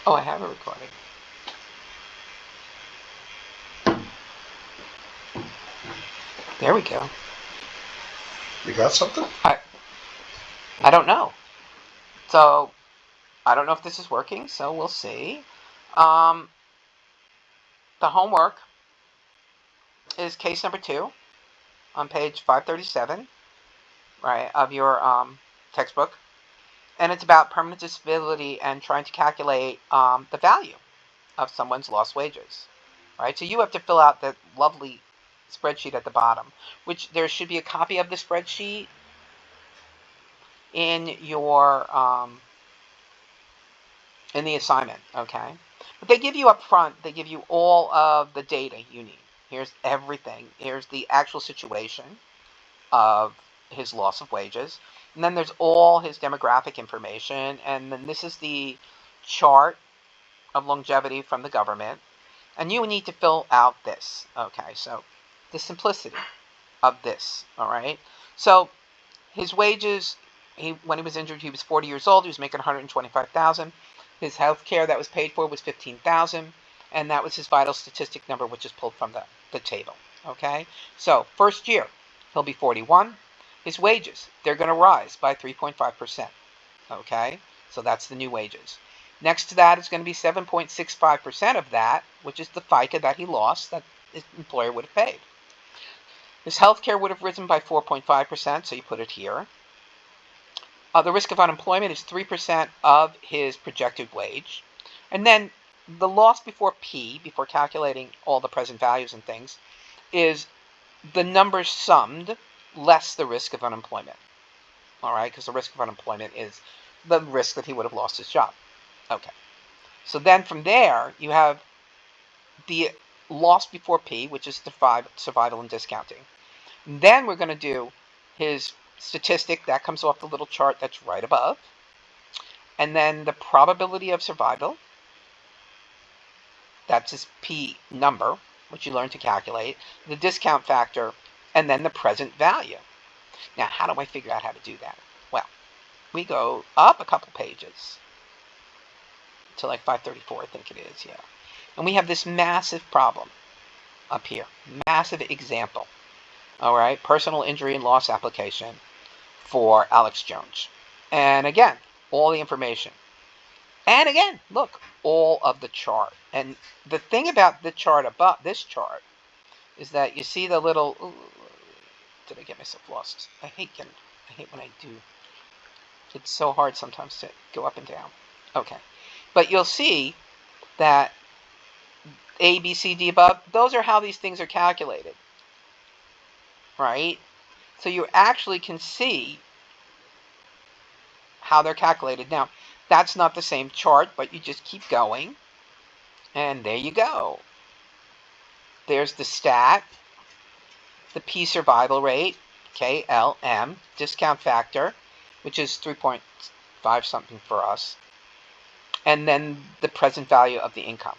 Oh, I have a recording. There we go. You got something? I don't know. So I don't know if this is working. So we'll see. Um, the homework is case number 2 on page 537, right, of your textbook, and it's about permanent disability and trying to calculate the value of someone's lost wages, right? So you have to fill out that lovely spreadsheet at the bottom, which there should be a copy of the spreadsheet in your in the assignment, okay? But they give you up front, they give you all of the data you need. Here's everything. Here's the actual situation of his loss of wages. And then there's all his demographic information. And then this is the chart of longevity from the government. And you need to fill out this. Okay, so the simplicity of this, all right? So his wages, when he was injured, he was 40 years old. He was making $125,000. His health care that was paid for was $15,000, and that was his vital statistic number, which is pulled from the table. Okay, so first year he'll be 41. His wages, they're going to rise by 3.5%. Okay, so that's the new wages. Next to that is going to be 7.65% of that, which is the FICA that he lost that his employer would have paid. His health care would have risen by 4.5%, so you put it here. The risk of unemployment is 3% of his projected wage. And then the loss before P, before calculating all the present values and things, is the numbers summed less the risk of unemployment. All right, because the risk of unemployment is the risk that he would have lost his job. Okay. So then from there, you have the loss before P, which is the survival and discounting. And then we're going to do his statistic that comes off the little chart that's right above. And then the probability of survival, that's his P number, which you learn to calculate, the discount factor, and then the present value. Now, how do I figure out how to do that? Well, we go up a couple pages to like 534, I think it is, yeah. And we have this massive problem up here, massive example. All right, personal injury and loss application for Alex Jones. And again, all the information. And again, look, all of the chart. And the thing about the chart above this chart is that you see the little. Ooh, did I get myself lost? I hate when I do. It's so hard sometimes to go up and down. Okay, but you'll see that A, B, C, D above. Those are how these things are calculated, right? So you actually can see how they're calculated. Now, that's not the same chart, but you just keep going. And there you go. There's the stat, the P survival rate, KLM, discount factor, which is 3.5 something for us, and then the present value of the income.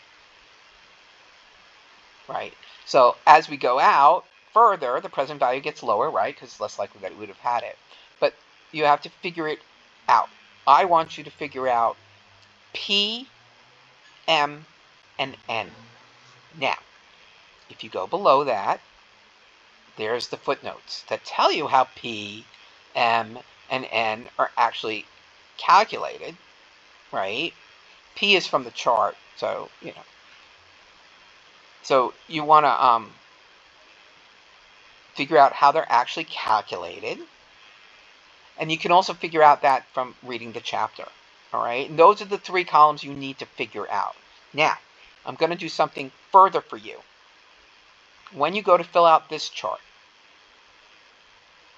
Right? So as we go out further, the present value gets lower, right? Because it's less likely that it would have had it. But you have to figure it out. I want you to figure out P, M, and N. Now, if you go below that, there's the footnotes that tell you how P, M, and N are actually calculated, right? P is from the chart, so, So you want to figure out how they're actually calculated. And you can also figure out that from reading the chapter, all right? And those are the 3 columns you need to figure out. Now, I'm going to do something further for you. When you go to fill out this chart,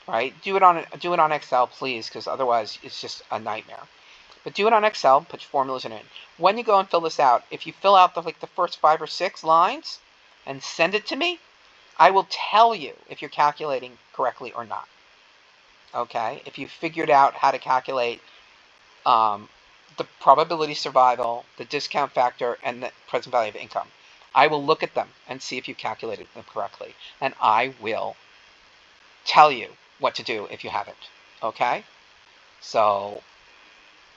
right? Do it on Excel, please, because otherwise it's just a nightmare. But do it on Excel. Put your formulas in it. When you go and fill this out, if you fill out the first 5 or 6 lines and send it to me, I will tell you if you're calculating correctly or not. Okay? If you figured out how to calculate the probability survival, the discount factor, and the present value of income, I will look at them and see if you calculated them correctly, and I will tell you what to do if you haven't. Okay? So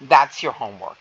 that's your homework.